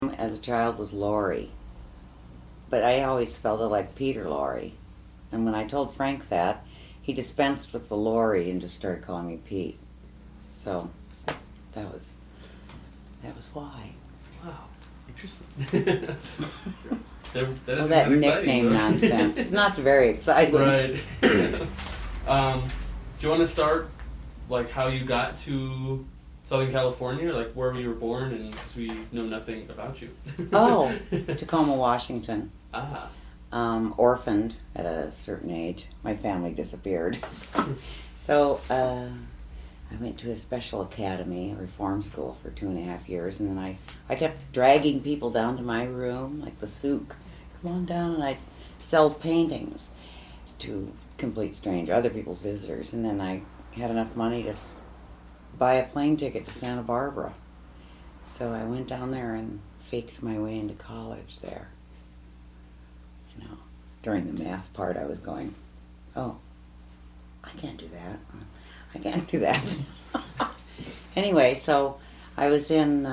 as a child was Laurie, but I always spelled it like Peter Laurie. And when I told Frank that, he dispensed with the Laurie and just started calling me Pete. So that was why. Wow, interesting. Well, that nickname nonsense. It's not very exciting. Right. Do you want to start, like, how you got to Southern California, like where you were born, and because we know nothing about you? Oh, Tacoma, Washington. Ah. Orphaned at a certain age. My family disappeared. So I went to a special academy, a reform school, for 2.5 years, and then I kept dragging people down to my room, like the souk. Come on down, and I'd sell paintings to complete strangers, other people's visitors, and then I had enough money to buy a plane ticket to Santa Barbara. So I went down there and faked my way into college there. You know, during the math part I was going, oh, I can't do that. I can't do that. Anyway, so I was in,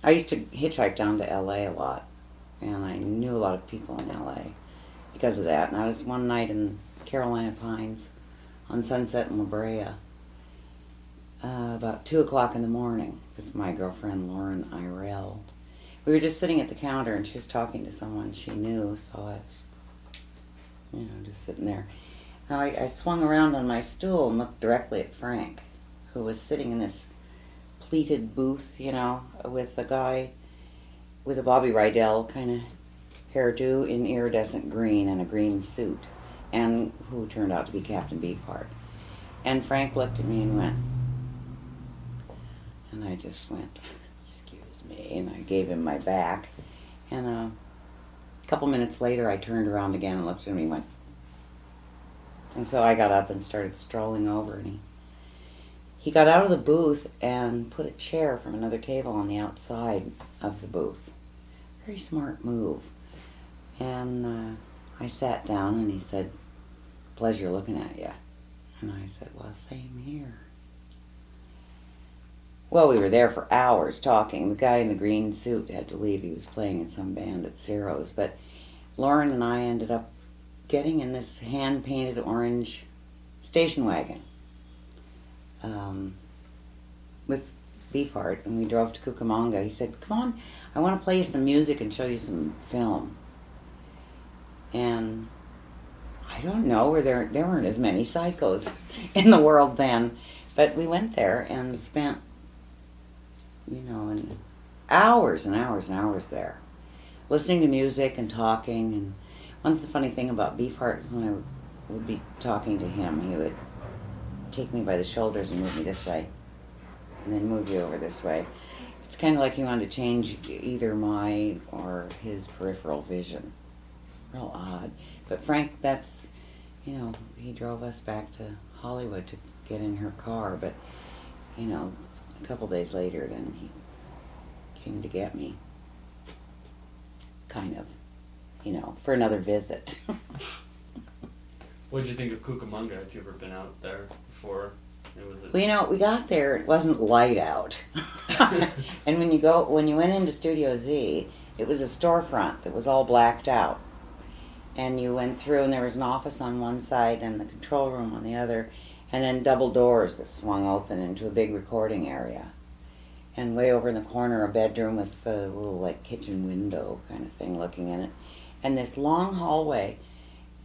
I used to hitchhike down to LA a lot, and I knew a lot of people in LA because of that. And I was one night in Carolina Pines on Sunset and La Brea about 2 o'clock in the morning with my girlfriend Lauren Irell. We were just sitting at the counter, and she was talking to someone she knew, so I was, just sitting there. Now I swung around on my stool and looked directly at Frank, who was sitting in this pleated booth, with a guy with a Bobby Rydell kind of hairdo in iridescent green and a green suit, and who turned out to be Captain Beefheart. And Frank looked at me and went, and I just went, excuse me, and I gave him my back. And a couple minutes later I turned around again and looked at him and he went, and so I got up and started strolling over, and he got out of the booth and put a chair from another table on the outside of the booth. Very smart move. And I sat down, and he said, pleasure looking at you. And I said, well, same here. Well, we were there for hours talking. The guy in the green suit had to leave. He was playing in some band at Ciro's. But Lauren and I ended up getting in this hand-painted orange station wagon with Beefheart, and we drove to Cucamonga. He said, come on, I want to play you some music and show you some film. And I don't know, there weren't as many psychos in the world then, but we went there and spent, and hours and hours and hours there, listening to music and talking. And one funny thing about Beefheart is when I would be talking to him, he would take me by the shoulders and move me this way, and then move you over this way. It's kind of like he wanted to change either my or his peripheral vision. Real odd. But Frank, that's, he drove us back to Hollywood to get in her car, but, a couple days later then he came to get me. Kind of. For another visit. What did you think of Cucamonga? Had you ever been out there before? Well, we got there, it wasn't light out. And when you went into Studio Z, it was a storefront that was all blacked out. And you went through, and there was an office on one side and the control room on the other, and then double doors that swung open into a big recording area. And way over in the corner, a bedroom with a little, kitchen window kind of thing looking in it. And this long hallway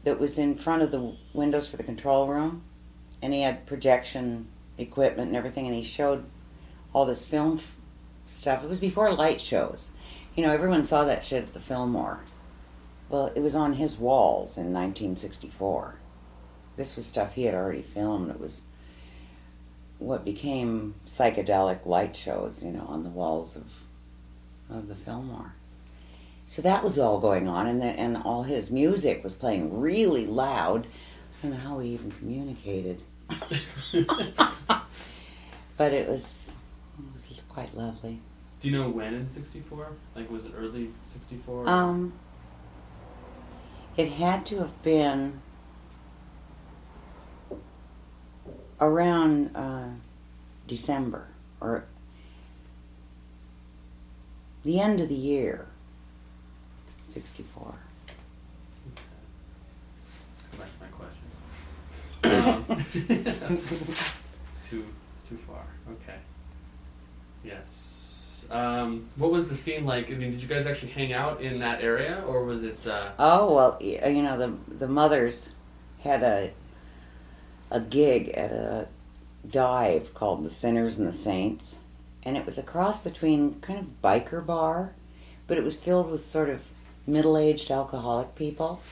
that was in front of the windows for the control room, and he had projection equipment and everything, and he showed all this film stuff. It was before light shows. Everyone saw that shit at the Fillmore. Well, it was on his walls in 1964. This was stuff he had already filmed. It was what became psychedelic light shows, on the walls of the Fillmore. So that was all going on, and all his music was playing really loud. I don't know how we even communicated. But it was quite lovely. Do you know when in 64? Was it early 64? It had to have been around December, or the end of the year. 64. Go back to my questions. It's too far. Okay. Yes. What was the scene like? I mean, did you guys actually hang out in that area, or was it? Oh well, you know the mothers had a gig at a dive called the Sinners and the Saints, and it was a cross between kind of biker bar, but it was filled with sort of middle-aged alcoholic people,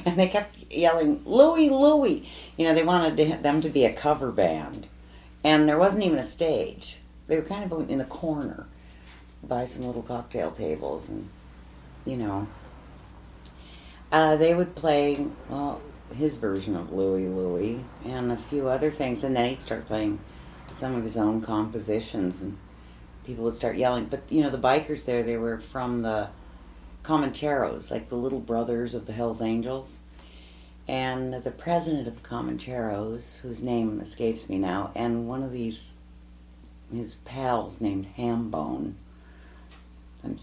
and they kept yelling "Louie, Louie." You know, they wanted them to be a cover band, and there wasn't even a stage. They were kind of in a corner by some little cocktail tables, and you know, they would play his version of Louie, Louie and a few other things, and then he'd start playing some of his own compositions, and people would start yelling. But you know, the bikers there, they were from the Comancheros, like the little brothers of the Hells Angels. And the president of the Comancheros, whose name escapes me now, and one of his pals named Hambone.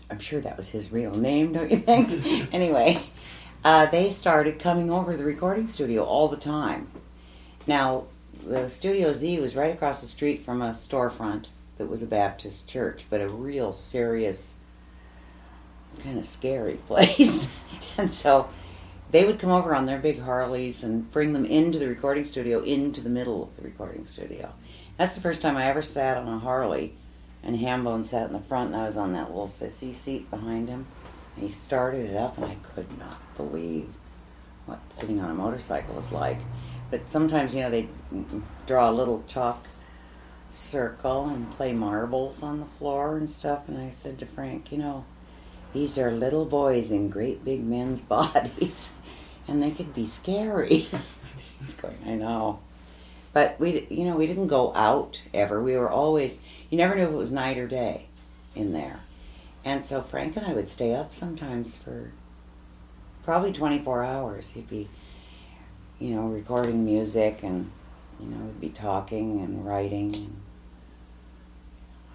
I'm sure that was his real name, don't you think? Anyway, they started coming over to the recording studio all the time. Now, the Studio Z was right across the street from a storefront that was a Baptist church, but a real serious, kind of scary place. And so they would come over on their big Harleys and bring them into the recording studio, into the middle of the recording studio. That's the first time I ever sat on a Harley, and Hambone sat in the front, and I was on that little sissy seat behind him. And he started it up, and I could not believe what sitting on a motorcycle was like. But sometimes, you know, they'd draw a little chalk circle and play marbles on the floor and stuff, and I said to Frank, you know, these are little boys in great big men's bodies, and they could be scary. He's going, I know. But we didn't go out ever. We were always, you never knew if it was night or day in there. And so Frank and I would stay up sometimes for probably 24 hours. He'd be, you know, recording music, and, you know, we'd be talking and writing. And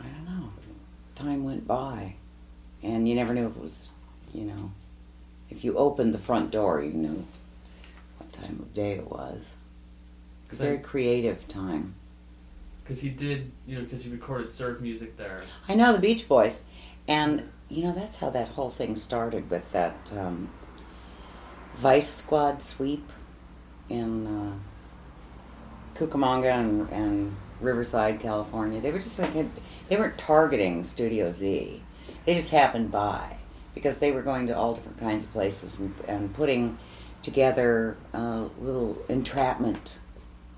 I don't know. Time went by. And you never knew if it was, you know, if you opened the front door, you knew what time of day it was. It was a very creative time. Because he did, you know, because he recorded surf music there. I know, the Beach Boys. And, you know, that's how that whole thing started, with that Vice Squad sweep in Cucamonga and Riverside, California. They were just like, they weren't targeting Studio Z. They just happened by, because they were going to all different kinds of places and putting together little entrapment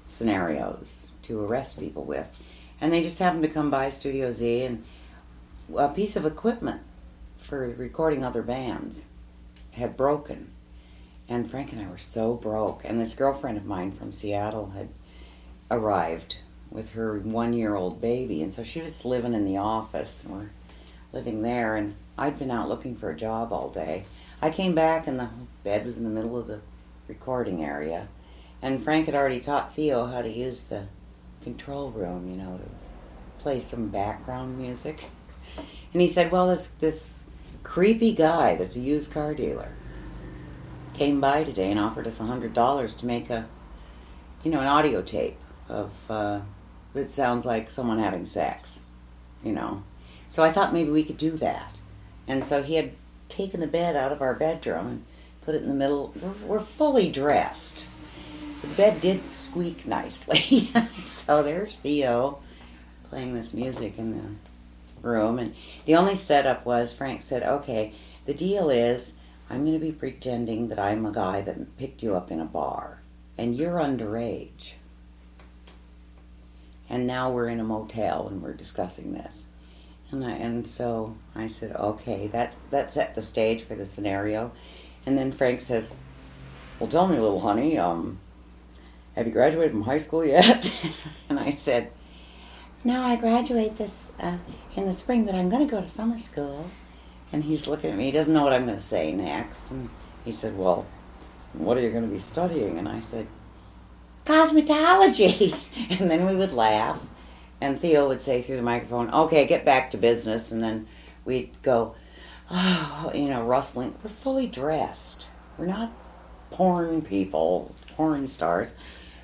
scenarios to arrest people with. And they just happened to come by Studio Z, and a piece of equipment for recording other bands had broken. And Frank and I were so broke. And this girlfriend of mine from Seattle had arrived with her 1-year-old baby. And so she was living in the office, and we're living there. And I'd been out looking for a job all day. I came back, and the bed was in the middle of the recording area. And Frank had already taught Theo how to use the control room, you know, to play some background music. And he said, well, this creepy guy that's a used car dealer came by today and offered us $100 to make an audio tape of that sounds like someone having sex, you know. So I thought maybe we could do that. And so he had taken the bed out of our bedroom and put it in the middle. We're fully dressed. The bed did squeak nicely. So there's Theo playing this music in the room. And the only setup was, Frank said, okay, the deal is I'm going to be pretending that I'm a guy that picked you up in a bar, and you're underage. And now we're in a motel and we're discussing this. And so I said, okay, that set the stage for the scenario. And then Frank says, well, tell me, little honey, have you graduated from high school yet? And I said, no, I graduate this in the spring, but I'm going to go to summer school. And he's looking at me. He doesn't know what I'm going to say next. And he said, well, what are you going to be studying? And I said, cosmetology. And then we would laugh. And Theo would say through the microphone, okay, get back to business. And then we'd go, oh, rustling. We're fully dressed. We're not porn people, porn stars.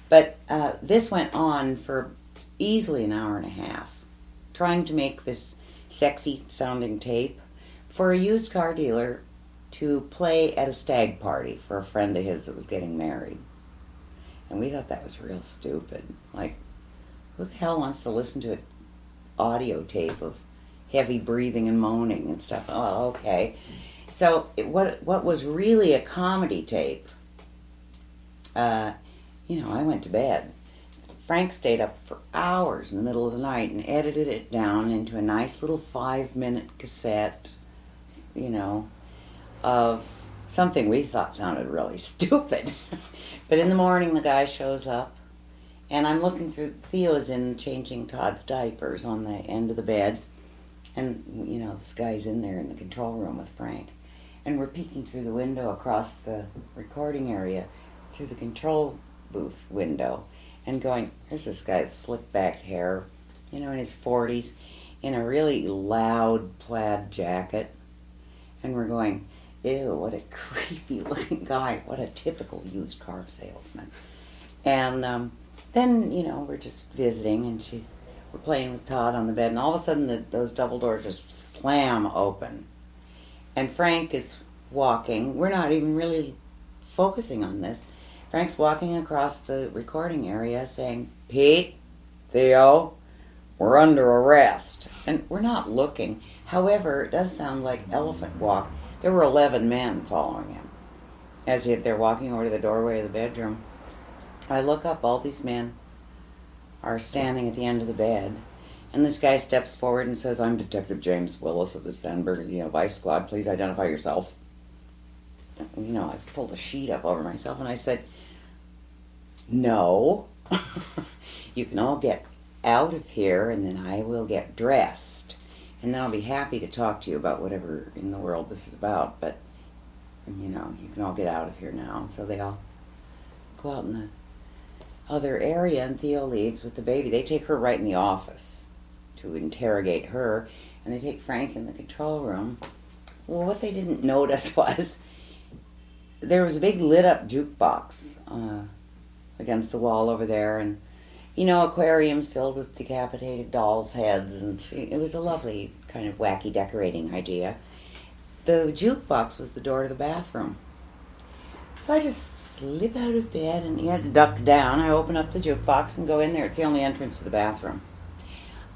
But this went on for easily an hour and a half, trying to make this sexy sounding tape for a used car dealer to play at a stag party for a friend of his that was getting married. And we thought that was real stupid. Like, who the hell wants to listen to an audio tape of heavy breathing and moaning and stuff? Oh, okay. So what was really a comedy tape, I went to bed. Frank stayed up for hours in the middle of the night and edited it down into a nice little 5-minute cassette, of something we thought sounded really stupid. But in the morning, the guy shows up, and I'm looking through, Theo's in changing Todd's diapers on the end of the bed, and, this guy's in there in the control room with Frank. And we're peeking through the window across the recording area, through the control booth window, and going, here's this guy with slick back hair, in his 40s, in a really loud plaid jacket. And we're going, ew, what a creepy looking guy. What a typical used car salesman. And then, we're just visiting, and we're playing with Todd on the bed, and all of a sudden those double doors just slam open. And Frank is walking. We're not even really focusing on this. Frank's walking across the recording area saying, Pete, Theo, we're under arrest. And we're not looking. However, it does sound like elephant walk. There were 11 men following him as they're walking over to the doorway of the bedroom. I look up, all these men are standing at the end of the bed, and this guy steps forward and says, I'm Detective James Willis of the Sandburg, Vice Squad. Please identify yourself. I pulled a sheet up over myself, and I said, no. You can all get out of here, and then I will get dressed. And then I'll be happy to talk to you about whatever in the world this is about. But, you can all get out of here now. So they all go out in the other area, and Theo leaves with the baby. They take her right in the office to interrogate her, and they take Frank in the control room. Well, what they didn't notice was there was a big lit-up jukebox against the wall over there, and aquariums filled with decapitated dolls' heads, and it was a lovely kind of wacky decorating idea. The jukebox was the door to the bathroom. So I just slip out of bed, and you had to duck down. I open up the jukebox and go in there. It's the only entrance to the bathroom.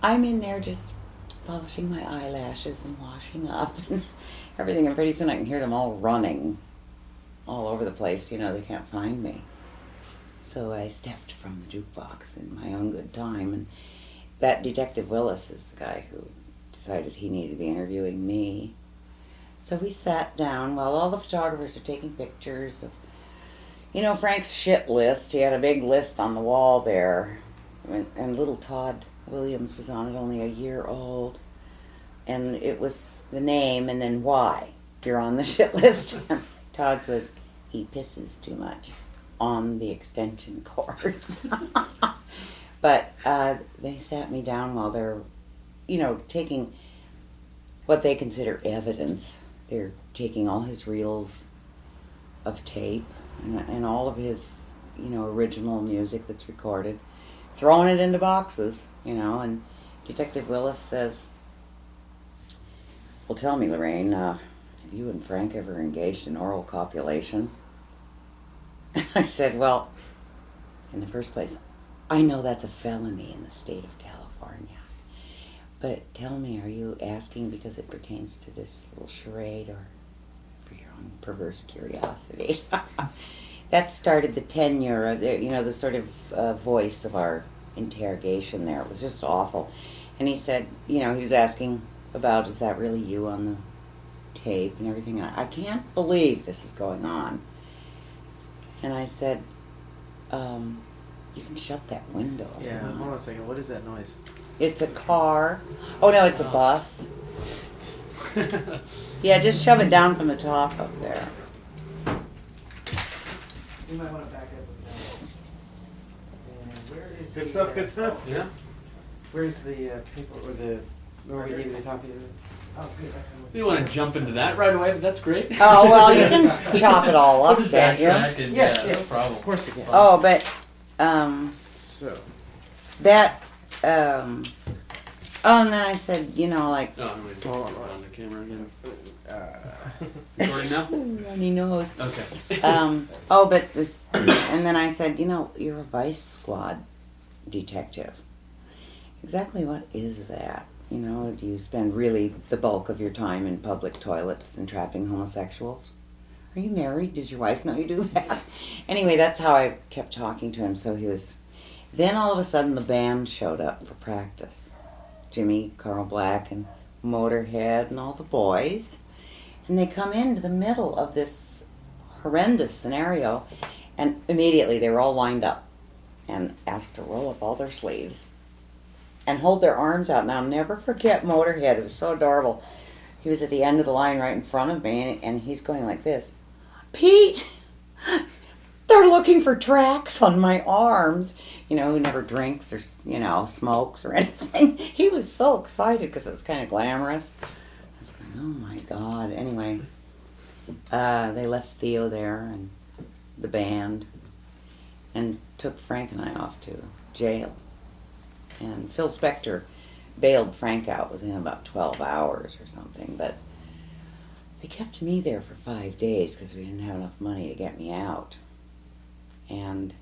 I'm in there just polishing my eyelashes and washing up and everything, and pretty soon I can hear them all running all over the place. They can't find me. So I stepped from the jukebox in my own good time, and that Detective Willis is the guy who decided he needed to be interviewing me. So we sat down while all the photographers are taking pictures of, Frank's shit list. He had a big list on the wall there, and little Todd Williams was on it, only a year old, and it was the name and then why you're on the shit list. Todd's was, he pisses too much on the extension cords. But they sat me down while they're, taking what they consider evidence. They're taking all his reels of tape and all of his, original music that's recorded, throwing it into boxes, and Detective Willis says, well, tell me, Lorraine, have you and Frank ever engaged in oral copulation? I said, well, in the first place, I know that's a felony in the state of California. But tell me, are you asking because it pertains to this little charade or for your own perverse curiosity? That started the tenure of the sort of voice of our interrogation there. It was just awful. And he said, he was asking about, is that really you on the tape and everything? I can't believe this is going on. And I said, you can shut that window. Yeah, hold on a second. What is that noise? It's a car. Oh, no, it's a bus. Yeah, just shove it down from the top up there. You might want to back up with that. And where is Good stuff, good stuff. Yeah. Where's the paper or the? Where we gave you the copy of it? Oh, good. That's We don't want to jump into that right away, but that's great. Oh, well, you can chop it all up, We'll just can't you? backtrack and, Yes, yeah, yes. no problem. Of course you can. Oh, but So. that oh, and then I said, you know, like, Oh, I'm going to Hold turn on. on the camera again. Uh, Recording now? runny nose. Okay. Oh, but this, and then I said, you know, you're a vice squad detective. Exactly what is that? You know, do you spend really the bulk of your time in public toilets and trapping homosexuals? Are you married? Does your wife know you do that? Anyway, that's how I kept talking to him. So he was. Then all of a sudden, the band showed up for practice. Jimmy, Carl Black, and Motorhead, and all the boys. And they come into the middle of this horrendous scenario, and immediately they were all lined up and asked to roll up all their sleeves and hold their arms out. And I'll never forget Motorhead. It was so adorable. He was at the end of the line right in front of me, and he's going like this. Pete, they're looking for tracks on my arms. You know, who never drinks or, you know, smokes or anything. He was so excited because it was kind of glamorous. I was going, oh my God. Anyway, they left Theo there and the band and took Frank and I off to jail. And Phil Spector bailed Frank out within about 12 hours or something, but they kept me there for 5 days because we didn't have enough money to get me out. And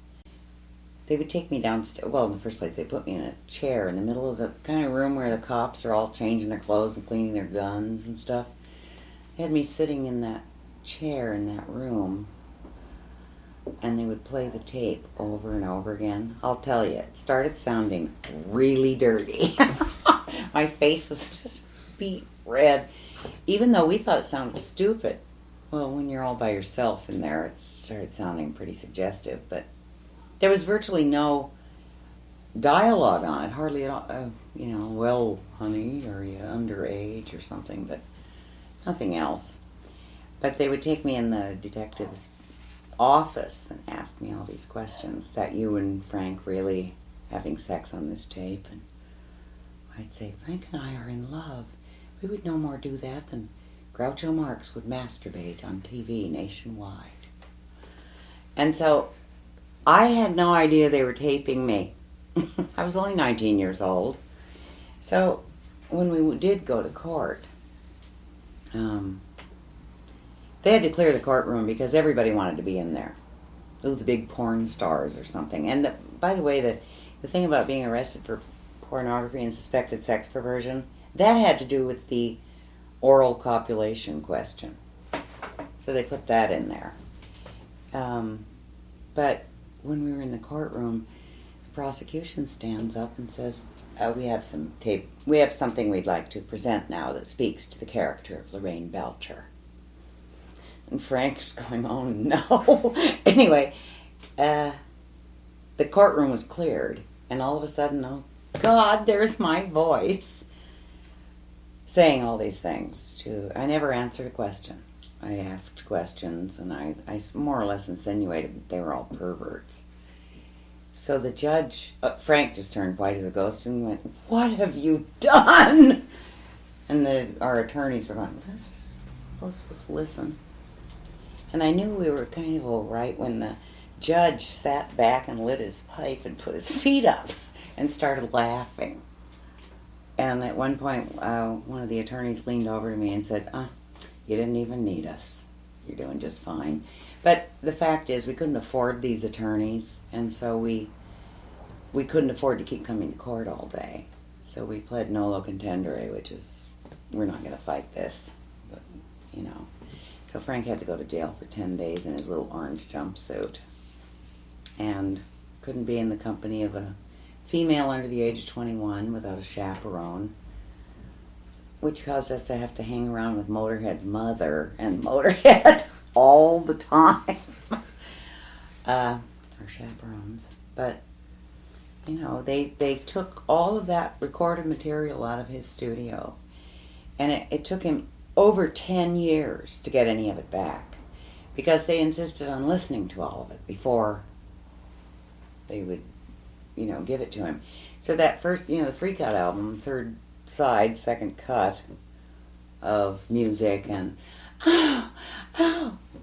they would take me downstairs. Well, in the first place, they put me in a chair in the middle of the kind of room where the cops are all changing their clothes and cleaning their guns and stuff. They had me sitting in that chair in that room, and they would play the tape over and over again. I'll tell you, it started sounding really dirty. My face was just beet red, even though we thought it sounded stupid. Well, when you're all by yourself in there, it started sounding pretty suggestive, but there was virtually no dialogue on it, hardly at all. You know, well, honey, are you underage or something, but nothing else. But they would take me in the detective's office and ask me all these questions. Is that you and Frank really having sex on this tape? And I'd say, Frank and I are in love. We would no more do that than Groucho Marx would masturbate on TV nationwide. And so I had no idea they were taping me. I was only 19 years old. So when we did go to court, they had to clear the courtroom because everybody wanted to be in there. Ooh, the big porn stars or something. And by the way, the thing about being arrested for pornography and suspected sex perversion, that had to do with the oral copulation question. So they put that in there. But when we were in the courtroom, the prosecution stands up and says, we have some tape. We have something we'd like to present now that speaks to the character of Lorraine Belcher. And Frank's going, oh no. Anyway, the courtroom was cleared, and all of a sudden, oh God, there's my voice saying all these things. I never answered a question. I asked questions, and I more or less insinuated that they were all perverts. So the judge, Frank just turned white as a ghost and went, what have you done? And our attorneys were going, let's just listen. And I knew we were kind of all right when the judge sat back and lit his pipe and put his feet up and started laughing. And at one point, one of the attorneys leaned over to me and said, you didn't even need us. You're doing just fine. But the fact is, we couldn't afford these attorneys, and so we couldn't afford to keep coming to court all day. So we pled nolo contendere, which is, we're not going to fight this. But, you know. So Frank had to go to jail for 10 days in his little orange jumpsuit. And couldn't be in the company of a female under the age of 21 without a chaperone, which caused us to have to hang around with Motorhead's mother and Motorhead all the time. Our chaperones. But, you know, they took all of that recorded material out of his studio. And it took him over 10 years to get any of it back, because they insisted on listening to all of it before they would, you know, give it to him. So that first, you know, the Freak Out album, third side, second cut, of music and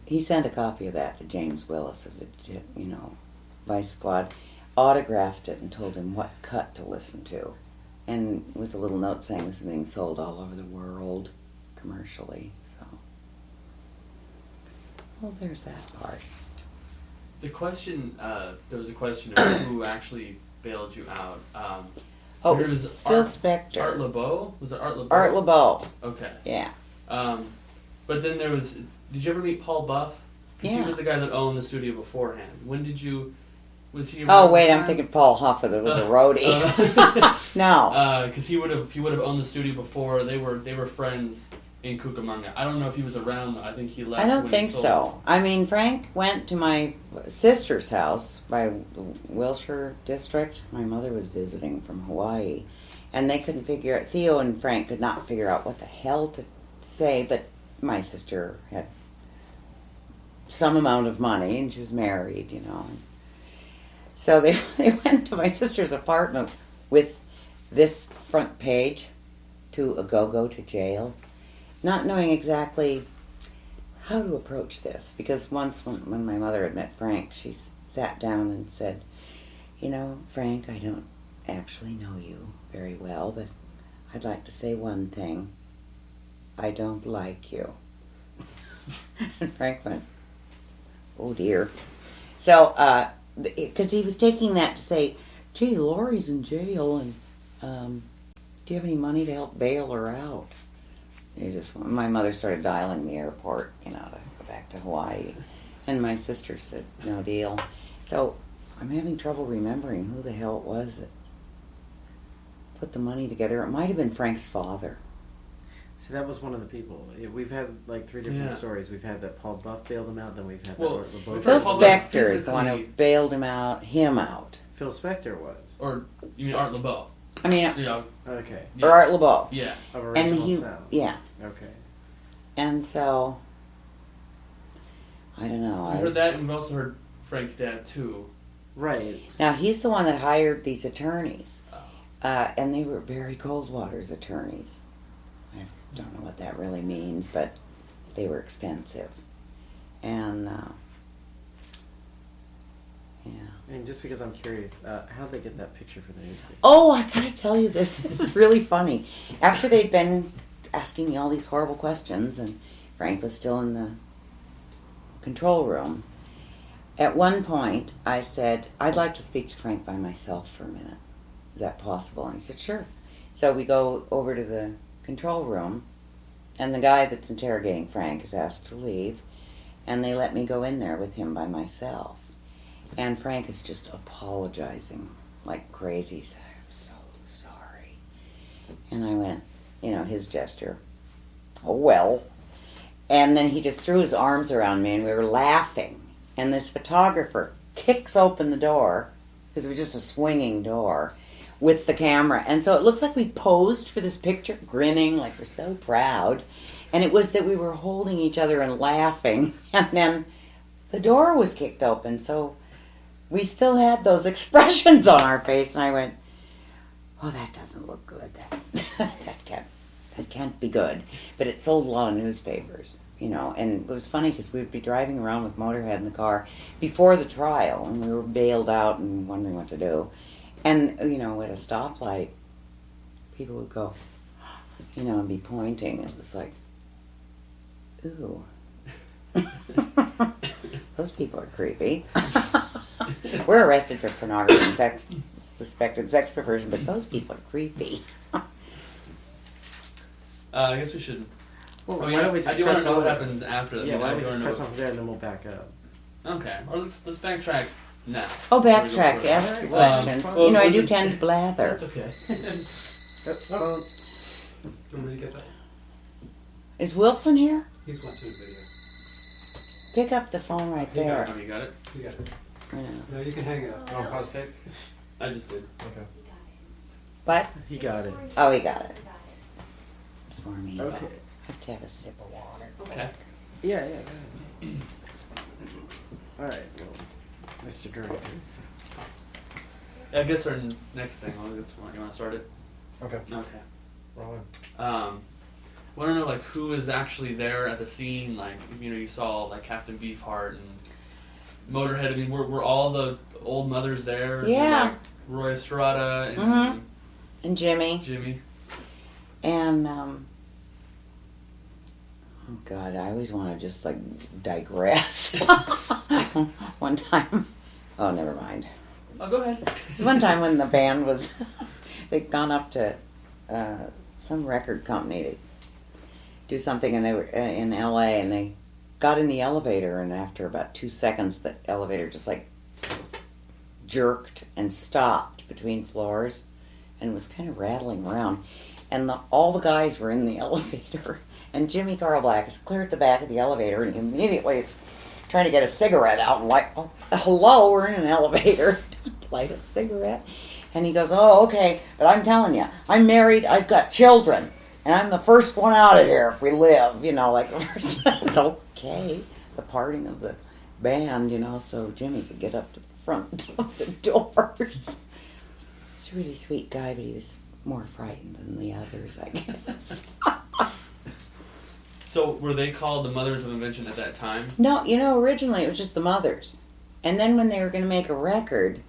he sent a copy of that to James Willis of the Vice Squad, autographed it and told him what cut to listen to, and with a little note saying this is being sold all over the world commercially. So, well, there's that part. The question, there was a question of who actually bailed you out. It was Phil Spector. Art LeBeau? Was it Art LeBeau? Art LeBeau. Okay. Yeah. But then there was, did you ever meet Paul Buff? Because Yeah. he was the guy that owned the studio beforehand. When did you, was he? Oh wait, I'm thinking Paul Huffer. That was a roadie. No. Because he would have owned the studio before. They were friends in Cucamonga. I don't know if he was around though. I think he left. I don't when think he sold. so. I mean, Frank went to my sister's house by the Wilshire district. My mother was visiting from Hawaii, and they couldn't figure out. Theo and Frank could not figure out what the hell to say. But my sister had some amount of money, and she was married, So they went to my sister's apartment with this front page to a go-go to jail, not knowing exactly how to approach this. Because once when my mother had met Frank, she sat down and said, Frank, I don't actually know you very well, but I'd like to say one thing. I don't like you. And Frank went, oh dear. So, because he was taking that to say, gee, Lori's in jail, and do you have any money to help bail her out? My mother started dialing the airport, to go back to Hawaii. And my sister said, no deal. So I'm having trouble remembering who the hell it was that put the money together. It might have been Frank's father. See, that was one of the people. We've had like 3 different stories. We've had that Paul Buff bailed him out, then we've had that Art LeBeau. Phil Paul Buff Spector is the one who bailed him out. Phil Spector was. Or you mean Art LeBeau? I mean, Okay. or Art LeBeau. Yeah. Of And Original he, Sound. yeah. Okay. And so, I don't know. I heard that, and we've also heard Frank's dad too. Right. Now, he's the one that hired these attorneys. And they were Barry Coldwater's attorneys. I don't know what that really means, but they were expensive. And, yeah. And just because I'm curious, how'd they get that picture for the newspaper? Oh, I gotta tell you this. It's really funny. After they'd been asking me all these horrible questions, and Frank was still in the control room, at one point I said, I'd like to speak to Frank by myself for a minute. Is that possible? And he said, sure. So we go over to the control room, and the guy that's interrogating Frank is asked to leave, and they let me go in there with him by myself. And Frank is just apologizing like crazy. He said, I'm so sorry. And I went, his gesture, oh well. And then he just threw his arms around me, and we were laughing. And this photographer kicks open the door, because it was just a swinging door, with the camera. And so it looks like we posed for this picture, grinning like we're so proud. And it was that we were holding each other and laughing. And then the door was kicked open, so we still had those expressions on our face. And I went, oh, that doesn't look good. That can't be good. But it sold a lot of newspapers, And it was funny because we would be driving around with Motorhead in the car before the trial, and we were bailed out and wondering what to do. And, at a stoplight, people would go, and be pointing. It was like, ooh. Those people are creepy. We're arrested for pornography and suspected sex perversion, but those people are creepy. I guess we should. Well, I why don't we just do want to press know what on? happens after that. Yeah, why don't we I just do press wanna on from there and then we'll back up? know. Okay, or let's backtrack now. Oh, before we go backtrack. further. Ask your Um, questions. well, I do wasn't- tend to blather. That's okay. Well, You want me to get that? Is Wilson here? He's watching a video. Pick up the phone right there. Oh, you got it? You got it. Yeah. No, you can hang it up. Oh, pause tape? I just did. Okay. What? he got it. Oh, he got it. For me. Okay. I have to have a sip of water. Okay. Yeah, go ahead. All right, well, Mr. Director. I guess our next thing, that's what you want to start it? Okay. Okay. Roll in. want to know like who is actually there at the scene. Like you saw like Captain Beefheart and Motorhead. I mean, were all the old mothers there? Yeah. Like Roy Estrada and Mm-hmm. And Jimmy. And oh God, I always want to just like digress. One time, oh never mind. Oh, go ahead. There's one time when the band was, they'd gone up to some record company to do something, and they were in L.A. and they got in the elevator, and after about 2 seconds, the elevator just like jerked and stopped between floors, and was kind of rattling around, and all the guys were in the elevator, and Jimmy Carl Black is clear at the back of the elevator, and he immediately is trying to get a cigarette out, and like, oh, hello, we're in an elevator. Light a cigarette. And he goes, oh, okay, but I'm telling you, I'm married, I've got children, and I'm the first one out of here if we live, like the first one. It's okay, the parting of the band, so Jimmy could get up to the front of the doors. He's a really sweet guy, but he was more frightened than the others, I guess. So were they called the Mothers of Invention at that time? No, originally it was just the Mothers. And then when they were going to make a record,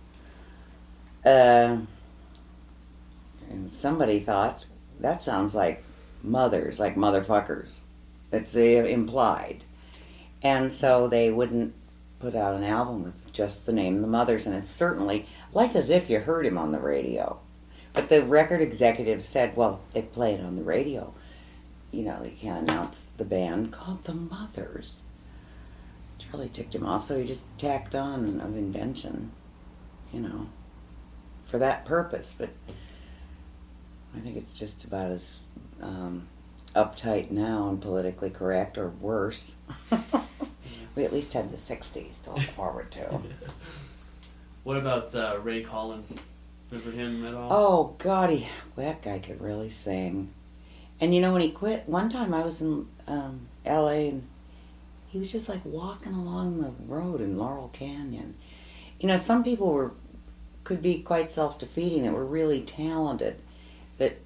and somebody thought, that sounds like mothers, like motherfuckers. That's implied. And so they wouldn't put out an album with just the name The Mothers, and it's certainly like as if you heard him on the radio. But the record executives said, well, they play it on the radio. They can't announce the band called The Mothers. Which really ticked him off, so he just tacked on of invention, for that purpose. But I think it's just about as uptight now and politically correct, or worse. We at least had the 60s to look forward to. What about Ray Collins? Remember him at all? Oh, God, that guy could really sing. And when he quit, one time I was in L.A. and he was just like walking along the road in Laurel Canyon. Some people could be quite self-defeating that were really talented. That,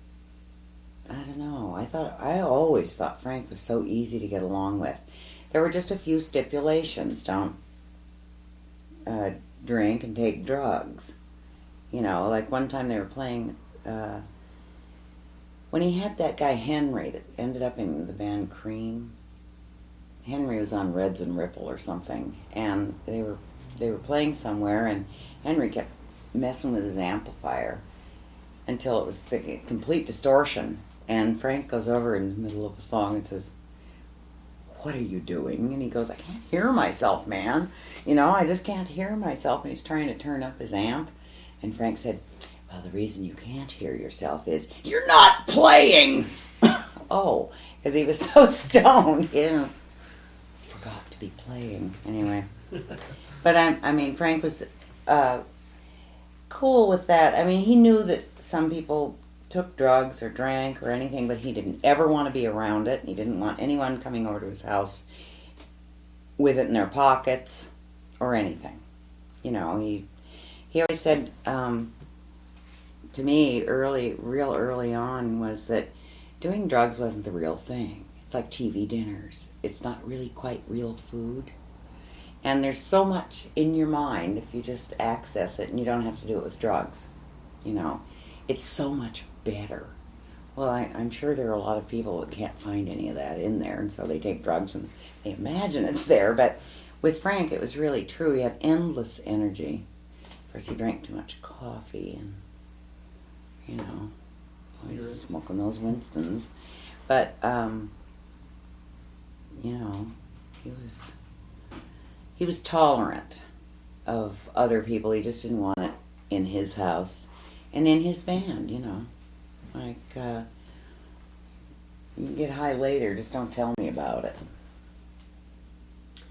I don't know, I always thought Frank was so easy to get along with. There were just a few stipulations. Don't drink and take drugs. Like one time they were playing, when he had that guy Henry that ended up in the band Cream. Henry was on Reds and Ripple or something, and they were playing somewhere, and Henry kept messing with his amplifier until it was the complete distortion. And Frank goes over in the middle of a song and says, "What are you doing?" And he goes, "I can't hear myself, man. I just can't hear myself." And he's trying to turn up his amp. And Frank said, "Well, the reason you can't hear yourself is you're not playing." Oh, because he was so stoned. He forgot to be playing. Anyway. But Frank was cool with that. He knew that some people took drugs or drank or anything, but he didn't ever want to be around it. He didn't want anyone coming over to his house with it in their pockets or anything. He always said to me real early on, was that doing drugs wasn't the real thing. It's like TV dinners. It's not really quite real food. And there's so much in your mind if you just access it, and you don't have to do it with drugs. It's so much better. Well, I'm sure there are a lot of people that can't find any of that in there, and so they take drugs and they imagine it's there. But with Frank, it was really true. He had endless energy. Of course, he drank too much coffee, and he was smoking those Winstons. But he was tolerant of other people. He just didn't want it in his house and in his band. Like, you can get high later, just don't tell me about it.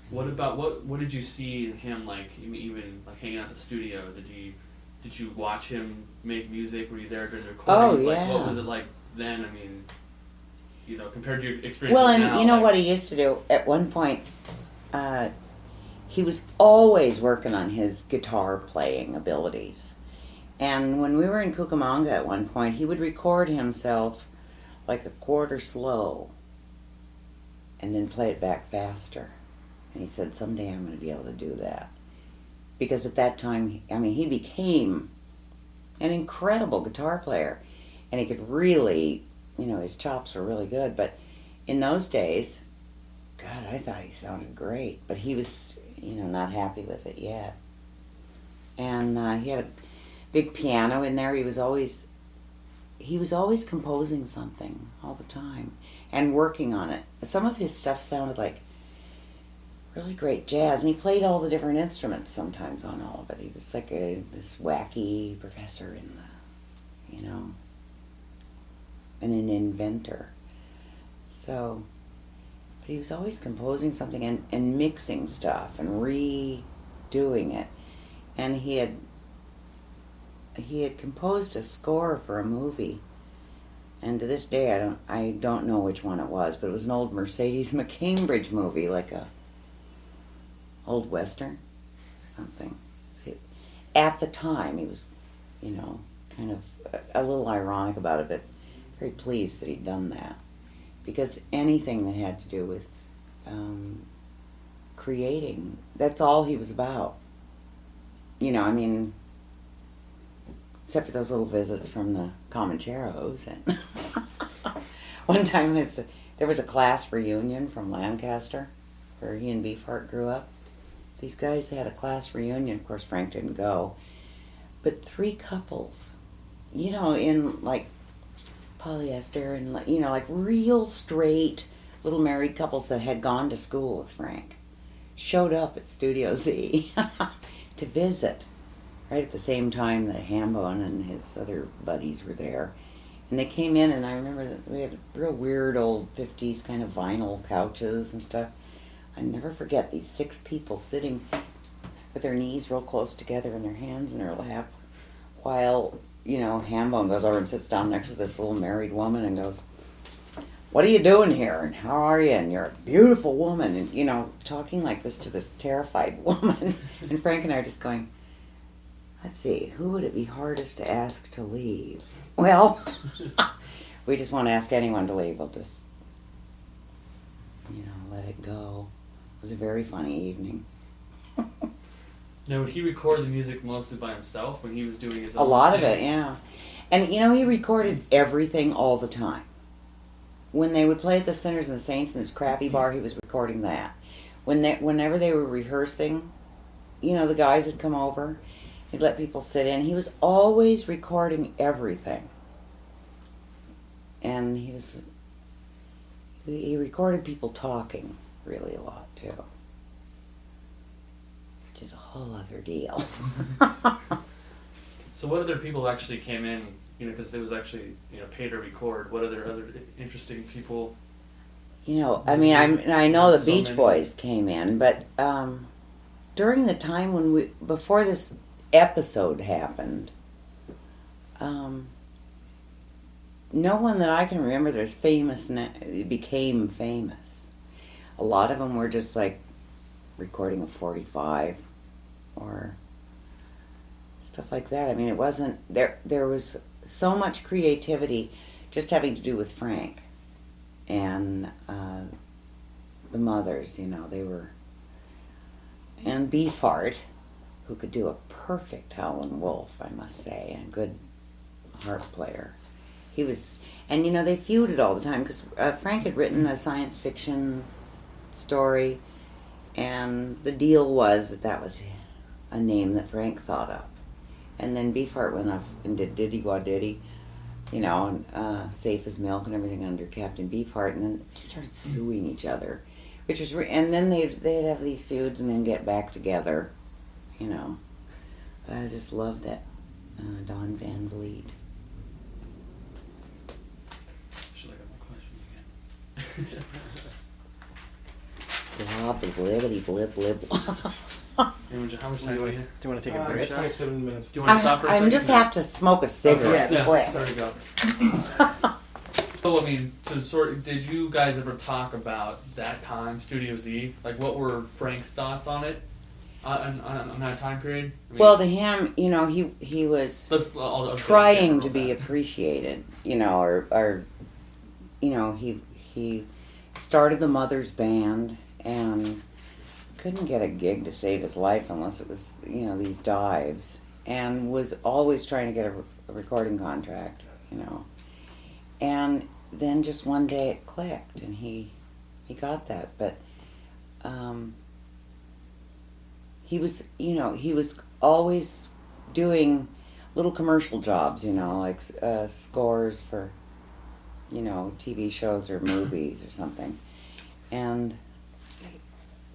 What about what did you see in him, like even like hanging out in the studio? Did you watch him make music? Were you there during the recordings? Oh, yeah. Like, what was it like then? Compared to your experience. Well, and now, what he used to do at one point, he was always working on his guitar playing abilities. And when we were in Cucamonga at one point, he would record himself like a quarter slow and then play it back faster. And he said, someday I'm going to be able to do that. Because at that time, I mean, he became an incredible guitar player. And he could really, you know, his chops were really good. But in those days, God, I thought he sounded great. But he was, you know, not happy with it yet. And he had a big piano in there. He was always composing something all the time and working on it. Some of his stuff sounded like really great jazz, and he played all the different instruments sometimes on all of it. He was like this wacky professor in the, you know, and an inventor. So, but he was always composing something and mixing stuff and redoing it. And he had composed a score for a movie. And to this day, I don't know which one it was, but it was an old Mercedes McCambridge movie, like a old Western or something. See, at the time, he was, you know, kind of a little ironic about it, but very pleased that he'd done that. Because anything that had to do with creating, that's all he was about. You know, I mean, except for those little visits from the Comancheros. And one time there was a class reunion from Lancaster, where he and Beefheart grew up. These guys had a class reunion. Of course, Frank didn't go. But 3 couples, you know, in like polyester and, you know, like real straight little married couples that had gone to school with Frank, showed up at Studio Z to visit. Right at the same time that Hambone and his other buddies were there. And they came in, and I remember that we had real weird old 50s kind of vinyl couches and stuff. I never forget these 6 people sitting with their knees real close together and their hands in their lap, while, you know, Hambone goes over and sits down next to this little married woman and goes, "What are you doing here? And how are you? And you're a beautiful woman." And, you know, talking like this to this terrified woman. And Frank and I are just going, let's see, who would it be hardest to ask to leave? Well, we just won't ask anyone to leave. We'll just, you know, let it go. It was a very funny evening. Now, would he record the music mostly by himself when he was doing his own A lot thing? of it, yeah. And, you know, he recorded everything all the time. When they would play at the Sinners and the Saints in his crappy bar, he was recording that. Whenever they were rehearsing, you know, the guys would come over. He'd let people sit in. He was always recording everything. And he recorded people talking really a lot, too. Which is a whole other deal. So what other people actually came in, you know, because it was actually, you know, paid to record. What other interesting people? You know, I mean, I know the So Beach many. Boys came in, but during the time before this episode happened, no one that I can remember that's famous became famous. A lot of them were just like recording a 45 or stuff like that. I mean, it wasn't there was so much creativity just having to do with Frank and the Mothers, you know, they were, and Beefheart, who could do a perfect Howlin' Wolf, I must say, and a good harp player. He was, and you know, they feuded all the time because Frank had written a science fiction story, and the deal was that was a name that Frank thought up. And then Beefheart went off and did Diddy Wah Diddy, you know, and Safe as Milk and everything under Captain Beefheart, and then they started suing each other, which was, and then they'd have these feuds and then get back together, you know. I just loved that Don Van Vliet. Should I get my question again? Blah, blibbity, blib, blib. How much time do we have? Do you want to take a break? 27 minutes. Do you want to stop for a second? I just have to smoke a cigarette. Yeah, quick. there we go. So, I mean, did you guys ever talk about that time, Studio Z? Like, what were Frank's thoughts on it, on that time period? I mean, Well, to him, you know, he was I'll trying to real be fast. appreciated, you know, or you know, he started the Mother's Band, and couldn't get a gig to save his life unless it was, these dives, and was always trying to get a recording contract, And then just one day it clicked, and he got that. But he was always doing little commercial jobs, like scores for, TV shows or movies or something. And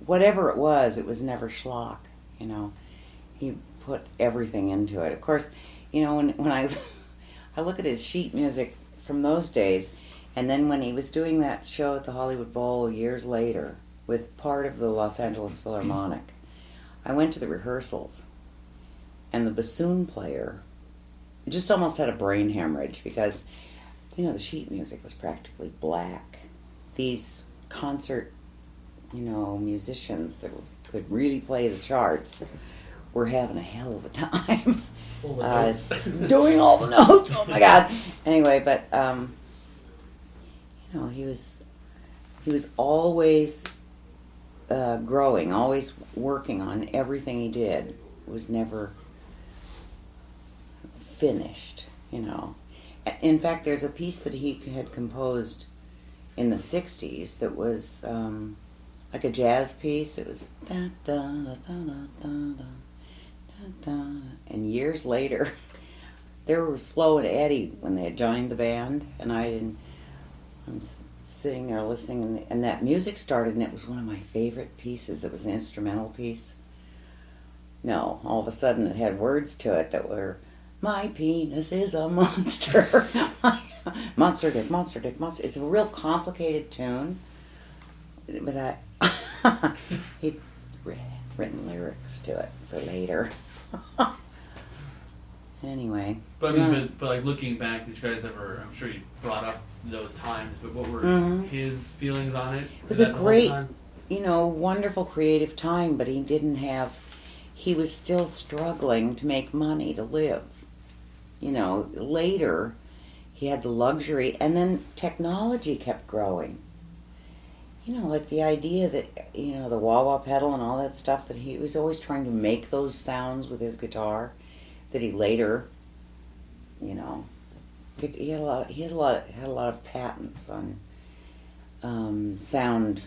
whatever it was never schlock, He put everything into it. Of course, when I look at his sheet music from those days, and then when he was doing that show at the Hollywood Bowl years later with part of the Los Angeles Philharmonic, I went to the rehearsals, and the bassoon player just almost had a brain hemorrhage because, the sheet music was practically black. These concert, musicians that could really play the charts were having a hell of a time. Doing all the notes. Oh my God. Anyway, but he was always growing, always working on everything he did. It was never finished. In fact, there's a piece that he had composed in the 60s that was like a jazz piece. It was da da da da da da da. And years later, there were Flo and Eddie when they had joined the band, and I was sitting there listening, and that music started, and it was one of my favorite pieces. It was an instrumental piece. No, all of a sudden it had words to it that were, "My penis is a monster." Monster dick, monster dick, monster. It's a real complicated tune, but he'd written lyrics to it for later. Anyway. But like looking back, did you guys ever? I'm sure you brought up those times, but what were his feelings on it? It was a great, wonderful creative time, but he didn't have. He was still struggling to make money to live. Later, he had the luxury, and then technology kept growing. Like the idea that, the wah-wah pedal and all that stuff, that he was always trying to make those sounds with his guitar, that he later, he had a lot of patents on sound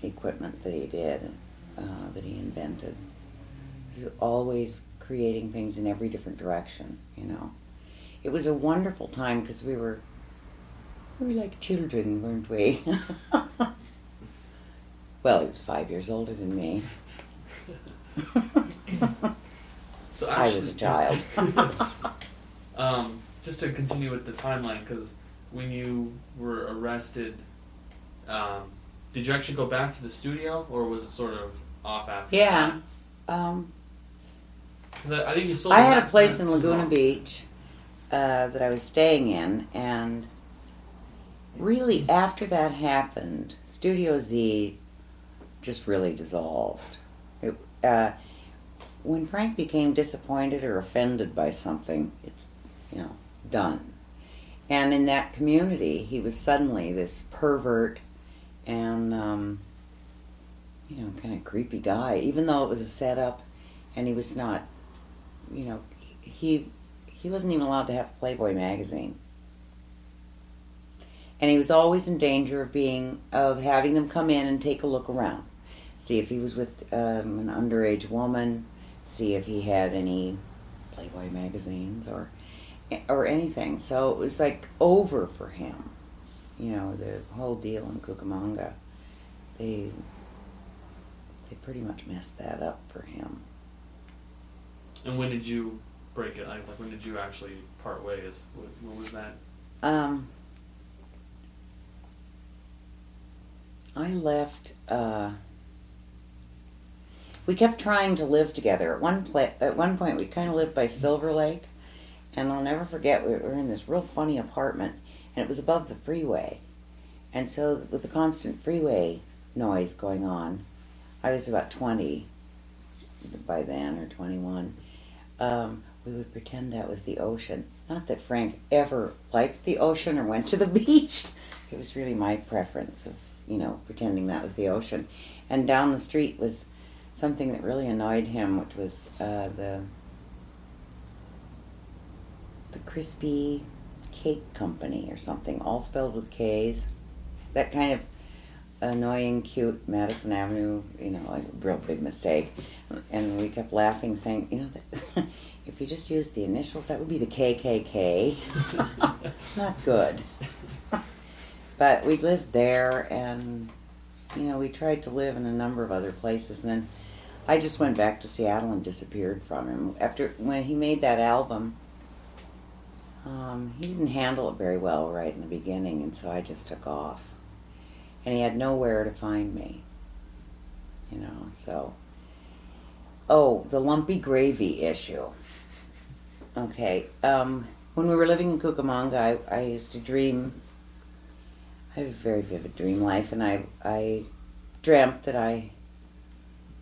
equipment that he did, that he invented. He was always creating things in every different direction, It was a wonderful time because we were like children, weren't we? Well, he was 5 years older than me. So I was a child. Just to continue with the timeline, because when you were arrested, did you actually go back to the studio, or was it sort of off after Yeah. that? Because I think you sold. I had a place in Laguna Beach that I was staying in, and really after that happened, Studio Z just really dissolved. When Frank became disappointed or offended by something, it's, done. And in that community, he was suddenly this pervert and, kind of creepy guy, even though it was a setup, and he was not, he wasn't even allowed to have Playboy magazine. And he was always in danger of having them come in and take a look around. See if he was with an underage woman, see if he had any Playboy magazines or anything. So it was like over for him. The whole deal in Cucamonga. They pretty much messed that up for him. And when did you break it? Like when did you actually part ways? What was that? I left. We kept trying to live together. At one point, we kind of lived by Silver Lake, and I'll never forget. We were in this real funny apartment, and it was above the freeway, and so with the constant freeway noise going on, I was about 20 by then, or 21. We would pretend that was the ocean. Not that Frank ever liked the ocean or went to the beach. It was really my preference of pretending that was the ocean. And down the street was something that really annoyed him, which was the Crispy Cake Company or something, all spelled with K's. That kind of annoying, cute Madison Avenue, like a real big mistake. And we kept laughing, saying, if you just used the initials, that would be the KKK. Not good. But we lived there, and, we tried to live in a number of other places. And then I just went back to Seattle and disappeared from him. When he made that album, he didn't handle it very well right in the beginning, and so I just took off. And he had nowhere to find me, so... Oh, the lumpy gravy issue. Okay, when we were living in Cucamonga, I used to dream. I had a very vivid dream life, and I dreamt that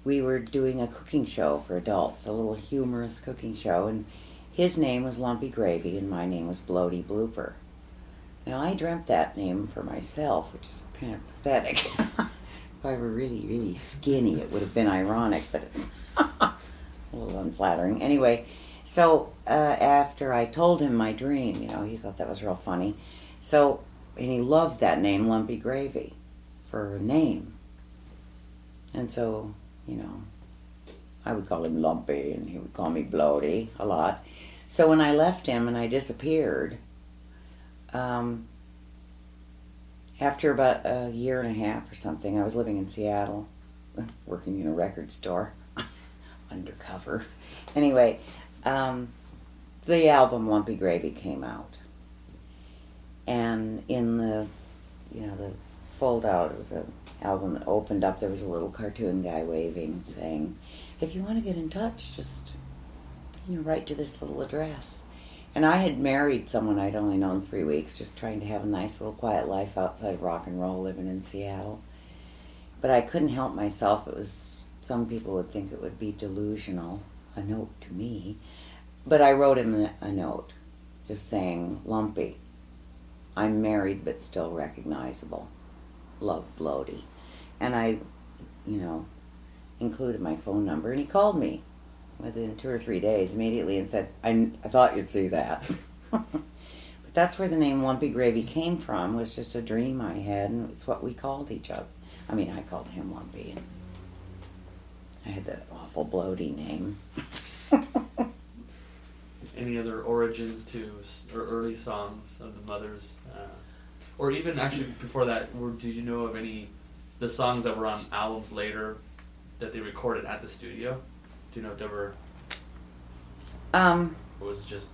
we were doing a cooking show for adults, a little humorous cooking show, and his name was Lumpy Gravy, and my name was Bloaty Blooper. Now, I dreamt that name for myself, which is kind of pathetic. If I were really, really skinny, it would have been ironic, but it's a little unflattering. Anyway, so after I told him my dream, he thought that was real funny. So, and he loved that name, Lumpy Gravy, for a name. And so, I would call him Lumpy, and he would call me Bloaty a lot. So when I left him and I disappeared, after about a year and a half or something, I was living in Seattle, working in a record store, undercover. Anyway, the album Lumpy Gravy came out. And in the fold-out, it was an album that opened up, there was a little cartoon guy waving, saying, if you want to get in touch, just, write to this little address. And I had married someone I'd only known 3 weeks, just trying to have a nice little quiet life outside of rock and roll, living in Seattle. But I couldn't help myself. Some people would think it would be delusional, a note to me. But I wrote him a note, just saying, Lumpy, I'm married but still recognizable. Love, Bloaty. And I, included my phone number, and he called me within 2 or 3 days immediately and said, I thought you'd see that. But that's where the name Lumpy Gravy came from, was just a dream I had, and it's what we called each other. I mean, I called him Lumpy, and I had that awful Bloaty name. Any other origins to or early songs of the Mothers? Or even, actually, before that, did you know of the songs that were on albums later that they recorded at the studio? Do you know if there were... Or was it just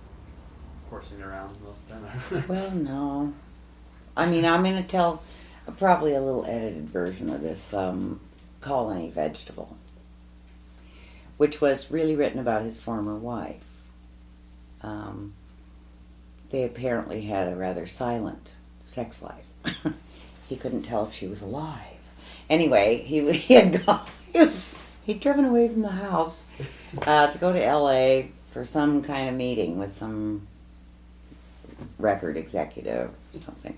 horsing around most of the time? Well, no. I mean, I'm going to tell probably a little edited version of this, Call Any Vegetable, which was really written about his former wife. They apparently had a rather silent sex life. He couldn't tell if she was alive. Anyway, he'd driven away from the house to go to L.A. for some kind of meeting with some record executive or something.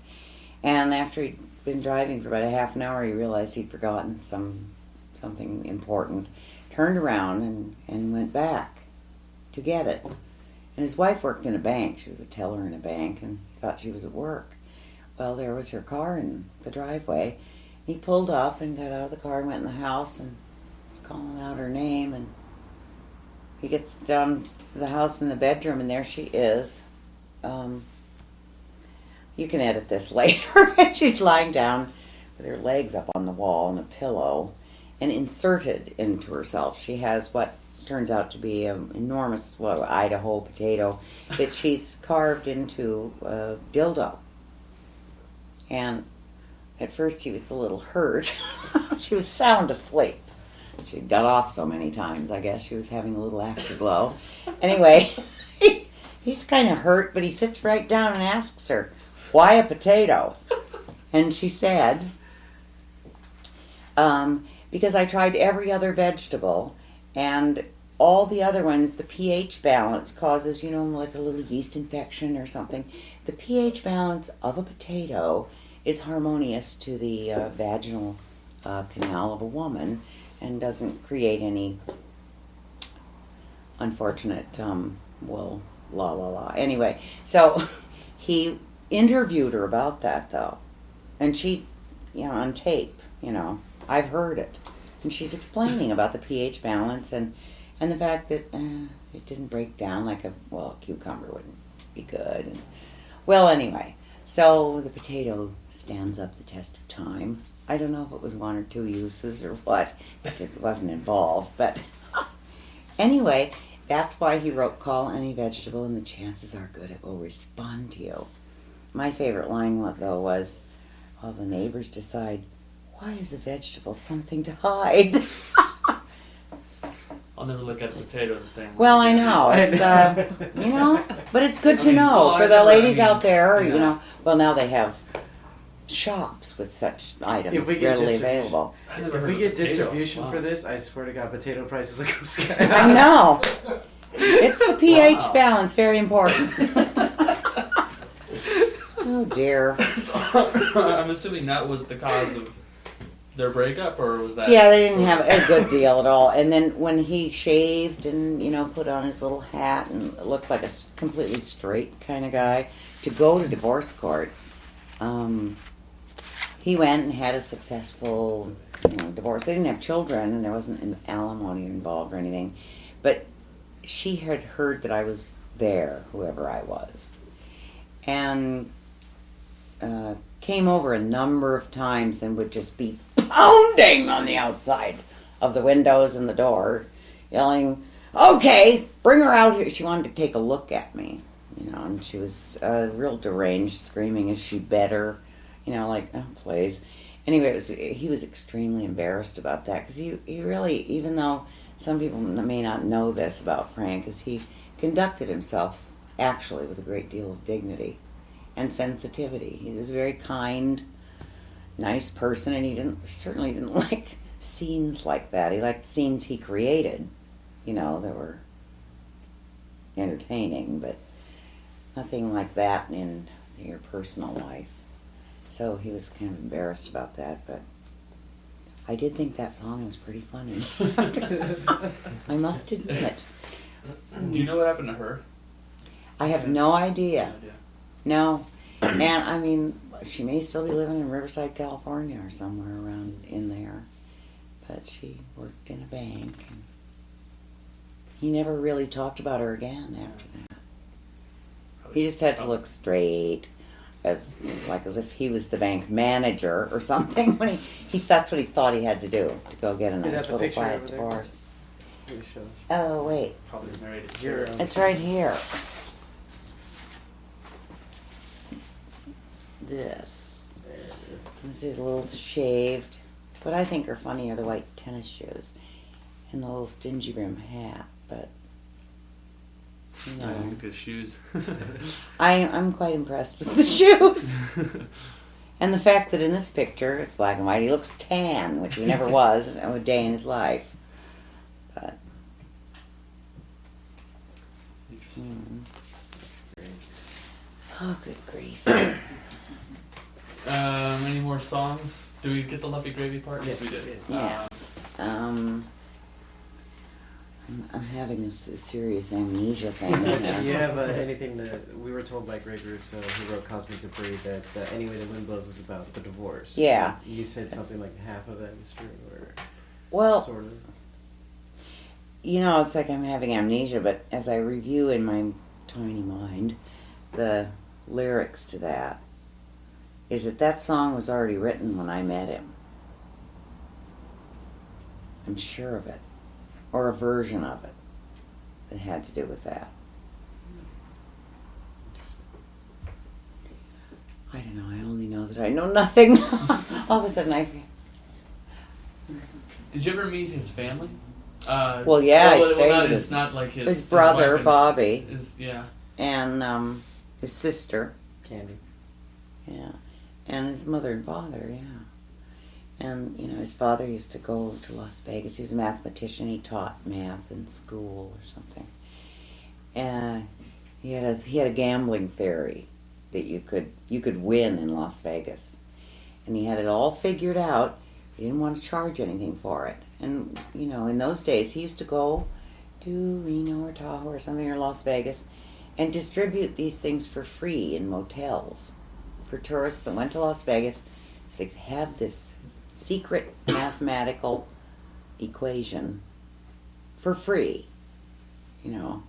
And after he'd been driving for about a half an hour, he realized he'd forgotten something important, turned around and went back to get it. And his wife worked in a bank. She was a teller in a bank, and he thought she was at work. Well, there was her car in the driveway. He pulled up and got out of the car and went in the house and was calling out her name. And he gets down to the house in the bedroom, and there she is. You can edit this later. She's lying down with her legs up on the wall and a pillow, and inserted into herself. She has what turns out to be an enormous Idaho potato that she's carved into a dildo. And at first he was a little hurt. She was sound asleep. She'd got off so many times, I guess she was having a little afterglow. Anyway, he's kind of hurt, but he sits right down and asks her, why a potato? And she said, because I tried every other vegetable, and all the other ones, the pH balance causes, like a little yeast infection or something. The pH balance of a potato is harmonious to the vaginal canal of a woman and doesn't create any unfortunate, well, la la la. Anyway, so he interviewed her about that, though. And she, on tape, I've heard it. And she's explaining about the pH balance and the fact that it didn't break down like a cucumber wouldn't be good. And, well, anyway, so the potato stands up the test of time. I don't know if it was 1 or 2 uses or what. It wasn't involved. But anyway, that's why he wrote, call any vegetable and the chances are good it will respond to you. My favorite line, though, was, well, the neighbors decide, why is a vegetable something to hide? I'll never look at a potato the same way. Well, I know. It's, but it's good to know for the ladies out there, well, now they have shops with such items readily available. If we get distribution for this, I swear to God, potato prices will go sky high. I know. It's the pH balance, very important. Oh, dear. I'm assuming that was the cause of their breakup, or was that... Yeah, they didn't have a good deal at all. And then when he shaved and, put on his little hat and looked like a completely straight kind of guy to go to divorce court, he went and had a successful divorce. They didn't have children and there wasn't an alimony involved or anything. But she had heard that I was there, whoever I was. And came over a number of times and would just be pounding on the outside of the windows and the door, yelling, okay, bring her out here. She wanted to take a look at me, and she was real deranged, screaming, is she better? Like, oh, please. Anyway, he was extremely embarrassed about that because he really, even though some people may not know this about Frank, is he conducted himself actually with a great deal of dignity and sensitivity. He was a very kind, nice person, and he certainly didn't like scenes like that. He liked scenes he created, that were entertaining, but nothing like that in your personal life. So he was kind of embarrassed about that, but I did think that song was pretty funny. I must admit. Do you know what happened to her? I have no idea. No. And, she may still be living in Riverside, California or somewhere around in there. But she worked in a bank. And he never really talked about her again after that. He just had to look straight, as if he was the bank manager or something. When that's what he thought he had to do, to go get a nice little quiet divorce. Oh, wait. Probably married a hero. It's right here. This is a little shaved. What I think are funny are the white tennis shoes and the little stingy brim hat, but I think the shoes. I'm quite impressed with the shoes. And the fact that in this picture it's black and white, he looks tan, which he never was a day in his life. But Interesting. That's great. Oh, good grief. Any more songs? Do we get the Lumpy Gravy part? Yes, we did. Yeah. I'm having a serious amnesia thing. Do you have anything that we were told by Greg Russo, who wrote Cosmic Debris, that Anyway the Wind Blows was about the divorce? Yeah. You said something like half of that is true, or Well, sort of. It's like I'm having amnesia, but as I review in my tiny mind the lyrics to that, is that song was already written when I met him. I'm sure of it. Or a version of it that had to do with that. I don't know, I only know that I know nothing. All of a sudden Did you ever meet his family? Well, yeah, I stayed with it's not like his brother, wife and Bobby. Yeah. And his sister. Candy. Yeah. And his mother and father, yeah. And, his father used to go to Las Vegas. He was a mathematician. He taught math in school or something. And he had a gambling theory that you could win in Las Vegas. And he had it all figured out. He didn't want to charge anything for it. And, you know, in those days, he used to go to Reno or Tahoe or something, or Las Vegas, and distribute these things for free in motels for tourists that went to Las Vegas, so they could have this secret mathematical equation for free, you know.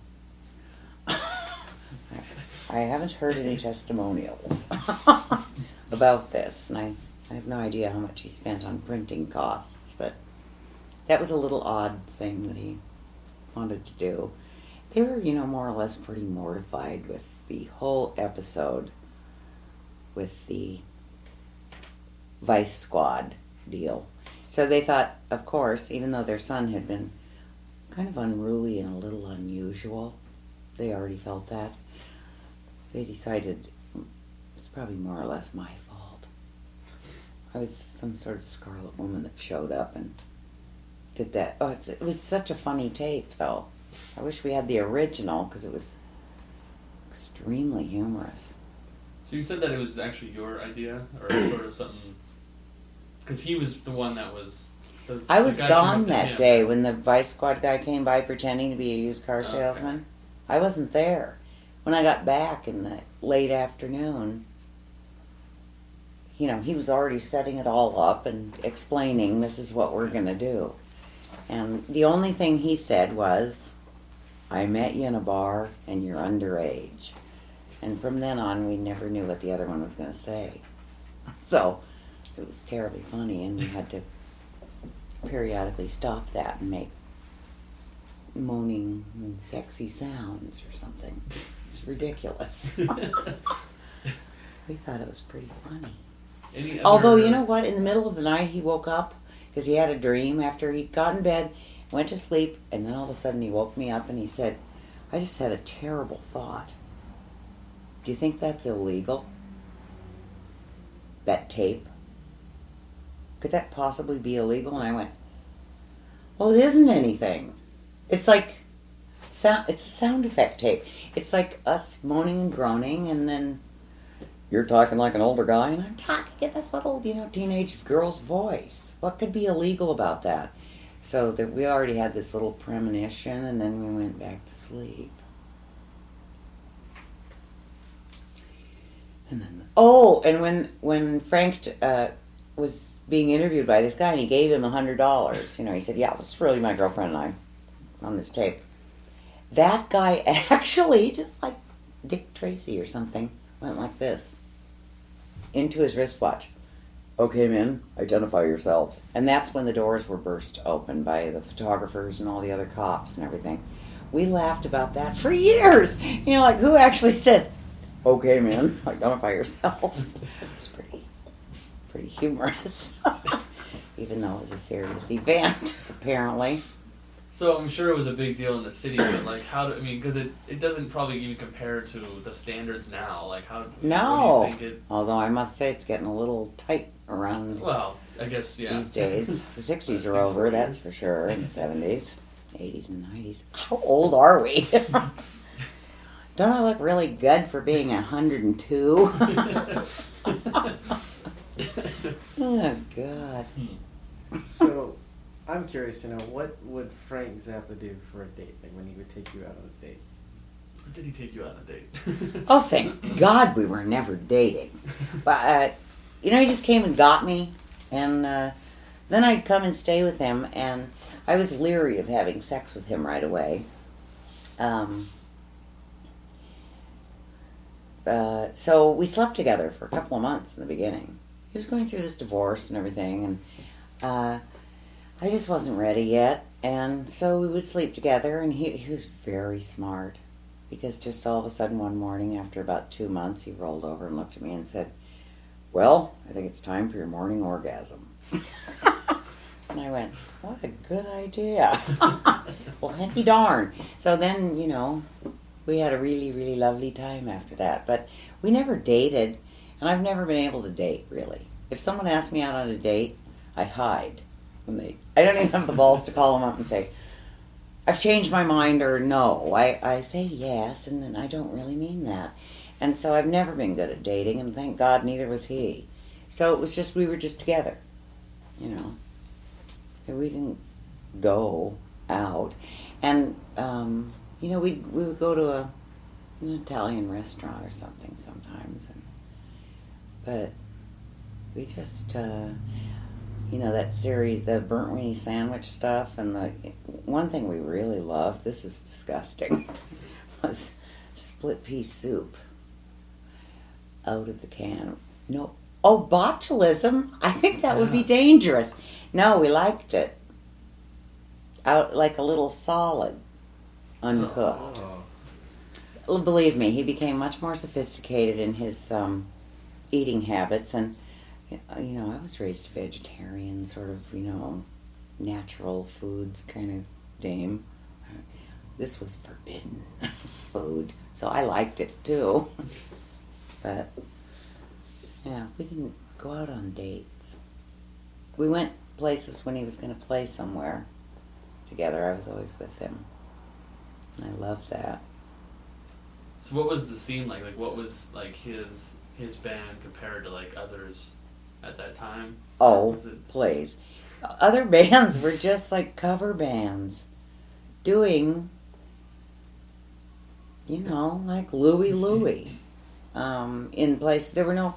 I haven't heard any testimonials about this, and I have no idea how much he spent on printing costs, but that was a little odd thing that he wanted to do. They were, you know, more or less pretty mortified with the whole episode with the Vice Squad deal. So they thought, of course, even though their son had been kind of unruly and a little unusual, they already felt that, they decided it's probably more or less my fault. I was some sort of scarlet woman that showed up and did that. Oh, it was such a funny tape, though. I wish we had the original, because it was extremely humorous. So you said that it was actually your idea, or sort of something, because he was the one that was... I was gone that him. day when the Vice Squad guy came by pretending to be a used car salesman. Okay. I wasn't there. When I got back in the late afternoon, you know, he was already setting it all up and explaining, this is what we're going to do. And the only thing he said was, I met you in a bar and you're underage. And from then on, we never knew what the other one was going to say. So it was terribly funny, and we had to periodically stop that and make moaning and sexy sounds or something. It was ridiculous. We thought it was pretty funny. Although, you know what? In the middle of the night, he woke up because he had a dream after he'd got in bed, went to sleep, and then all of a sudden he woke me up and he said, I just had a terrible thought. Do you think that's illegal? That tape? Could that possibly be illegal? And I went, well, it isn't anything. It's like, it's a sound effect tape. It's like us moaning and groaning, and then you're talking like an older guy, and I'm talking in this little, you know, teenage girl's voice. What could be illegal about that? So that we already had this little premonition, and then we went back to sleep. And then, and when Frank was being interviewed by this guy, and he gave him $100, you know, he said, yeah, this is really my girlfriend and I on this tape. That guy actually, just like Dick Tracy or something, went like this into his wristwatch. Okay, men, identify yourselves. And that's when the doors were burst open by the photographers and all the other cops and everything. We laughed about that for years. You know, like, who actually says, okay, men, identify yourselves? It's pretty humorous. Even though it was a serious event, apparently. So I'm sure it was a big deal in the city, but like, because it doesn't probably even compare to the standards now. Like, No. What do you think it? Although I must say it's getting a little tight around. Well, I guess these days. The 60s are over, that's for sure. And the 70s, 80s, and 90s. How old are we? Don't I look really good for being 102? Oh God. So, I'm curious to know, what would Frank Zappa do for a date? Like when he would take you out on a date? Or did he take you on a date? Oh, thank God we were never dating. But, you know, he just came and got me, and then I'd come and stay with him, and I was leery of having sex with him right away. So we slept together for a couple of months in the beginning. He was going through this divorce and everything, and I just wasn't ready yet, and so we would sleep together, and he was very smart, because just all of a sudden one morning after about 2 months, he rolled over and looked at me and said, well, I think it's time for your morning orgasm. And I went, what a good idea. Well, hecky darn. So then, you know, we had a really, really lovely time after that, but we never dated, and I've never been able to date, really. If someone asks me out on a date, I hide. I don't even have the balls to call them up and say, I've changed my mind, or no. I say yes, and then I don't really mean that. And so I've never been good at dating, and thank God neither was he. So it was just, we were just together, you know. And we didn't go out. And, you know, we would go to an Italian restaurant or something sometimes. But we just, you know, that series, the burnt weenie sandwich stuff, and the one thing we really loved, this is disgusting, was split pea soup out of the can. No, oh, botulism? I think that would be dangerous. No, we liked it. Out like a little solid, uncooked. Believe me, he became much more sophisticated in his eating habits, and you know, I was raised vegetarian, sort of, you know, natural foods kind of dame. This was forbidden food, so I liked it too. But yeah, we didn't go out on dates. We went places when he was going to play somewhere together. I was always with him, and I loved that. So what was the scene like? Like, what was like his band compared to like others at that time? Oh, please. Other bands were just like cover bands doing, you know, like Louie Louie. In places, there were no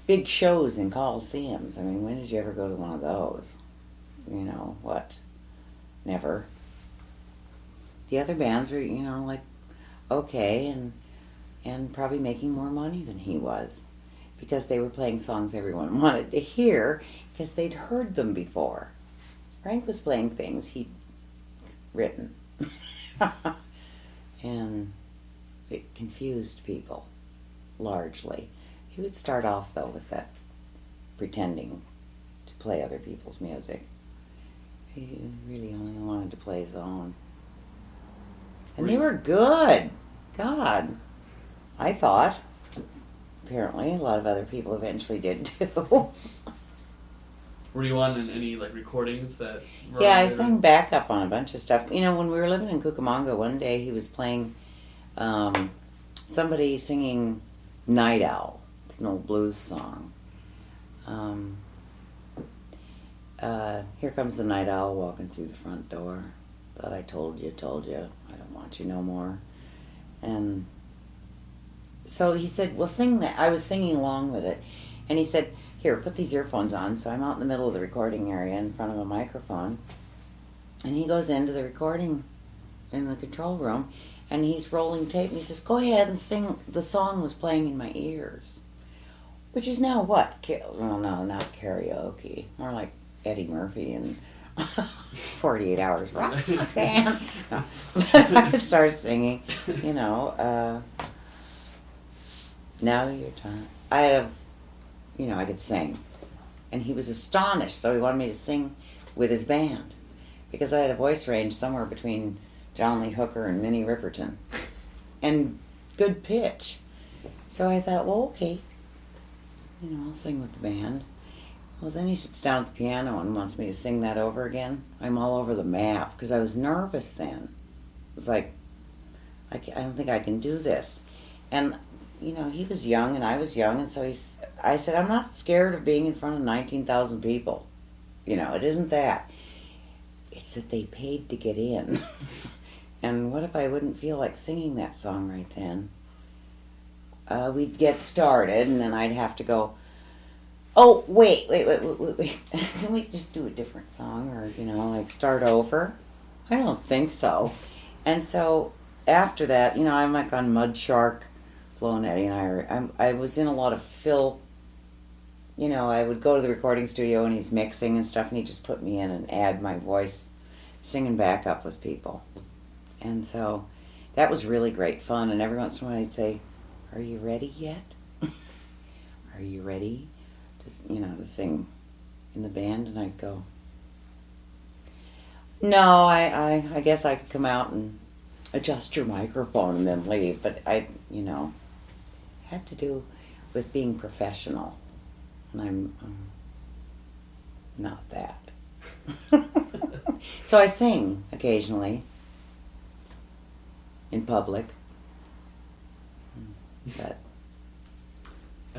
big shows in Coliseums. I mean, when did you ever go to one of those? You know, what? Never. The other bands were, you know, like, okay, and probably making more money than he was, because they were playing songs everyone wanted to hear because they'd heard them before. Frank was playing things he'd written. And it confused people, largely. He would start off, though, with that pretending to play other people's music. He really only wanted to play his own. And they were good. God. I thought. Apparently, a lot of other people eventually did, too. Were you on in any like recordings that? Yeah, I sang backup on a bunch of stuff. You know, when we were living in Cucamonga, one day he was playing somebody singing Night Owl. It's an old blues song. Here comes the night owl walking through the front door. Thought I told you, I don't want you no more. And so he said, well, sing that. I was singing along with it. And he said, here, put these earphones on. So I'm out in the middle of the recording area in front of a microphone. And he goes into the recording in the control room, and he's rolling tape, and he says, go ahead and sing. The song was playing in my ears. Which is now what? Well, no, not karaoke. More like Eddie Murphy and 48 Hours Roxanne. No. I started singing, you know, now your time. I could sing. And he was astonished, so he wanted me to sing with his band. Because I had a voice range somewhere between John Lee Hooker and Minnie Riperton. And good pitch. So I thought, well, okay. You know, I'll sing with the band. Well, then he sits down at the piano and wants me to sing that over again. I'm all over the map, because I was nervous then. It was like, I don't think I can do this. And, you know, he was young and I was young, and so I said, I'm not scared of being in front of 19,000 people. You know, it isn't that. It's that they paid to get in. And what if I wouldn't feel like singing that song right then? We'd get started, and then I'd have to go, oh, wait. Can we just do a different song, or, you know, like start over? I don't think so. And so after that, you know, I'm like on Mud Shark, Flo and Eddie and I was in a lot of Phil. You know, I would go to the recording studio and he's mixing and stuff, and he'd just put me in and add my voice, singing back up with people. And so that was really great fun, and every once in a while he'd say, are you ready yet? Are you ready to sing in the band? And I'd go, no, I guess I could come out and adjust your microphone and then leave. But had to do with being professional. And I'm not that. So I sing occasionally in public. But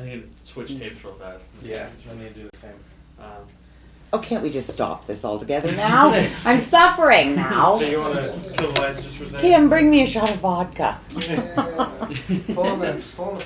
I need to switch tapes real fast. Yeah, I need to do the same. Oh, can't we just stop this altogether now? I'm suffering now. So you want to kill the lights just for a second? Kim, bring me a shot of vodka. Pull on the